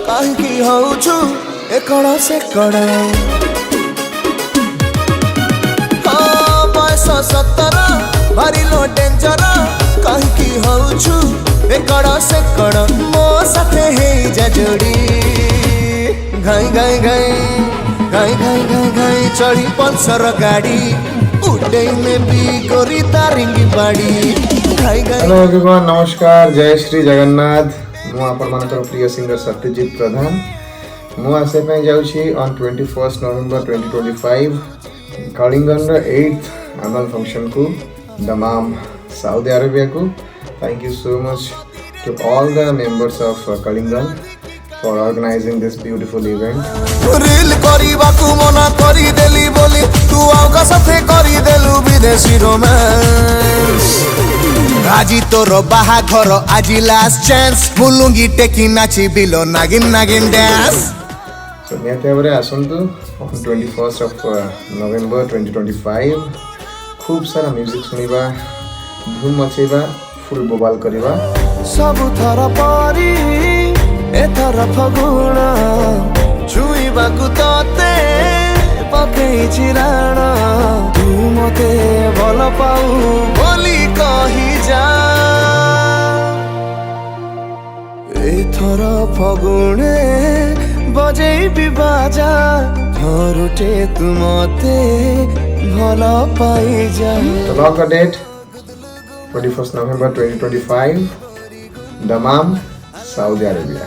କାହିଁକି ହଉଛୁ ଏକଡ଼ ସେକଡ଼ ବୟସ 17 ଭାରି लो डेंजर କାହିଁକି ହଉଛୁ ଏକଡ଼ ସେକଡ଼ ମୋ ସାଥେ ହେଇଯା ଯୋଡ଼ି ଘାଇ ଘାଇ ଘାଇ घाई घाई घाई घाई चढ़ी पल्सर गाड़ी उड़े में भी गोरी तारिंगी बाड़ी घाई घाई। हेलो एवरीवन, नमस्कार, जय श्री जगन्नाथ। मु आपण मानकर प्रिय सिंगर सत्यजीत प्रधान। मु आसे पे जाउछी ऑन 21 नवंबर 2025 कलिंगन 8th एनुअल फंक्शन को दमाम सऊदी अरेबिया को। Thank you so much to all the members of Kalingan for organizing this beautiful event. Reel करिबा को मना करी देली बोली तू आउका साथे करी देलु विदेशी रोमांस आजी तोर बाहा घर आजी लास्ट चांस मुलुंगी टेकी नाची बिलो नागिन नागिन डांस। So नियते बरे आसंतु on 21st of November 2025 खूब सारा म्यूजिक सुनिबा, धूम मचेबा, फुल बोबाल करिबा। सब थर पारी एथर फगुण छुईबाकु तते पकेइछि राण तू मते भल पाऊ बोली कहि जा एथर फगुणे बजेइबि बाजा थरुटे तू मते भल पाई जा। तो lock the date 21st November 2025 Dammam Saudi Arabia.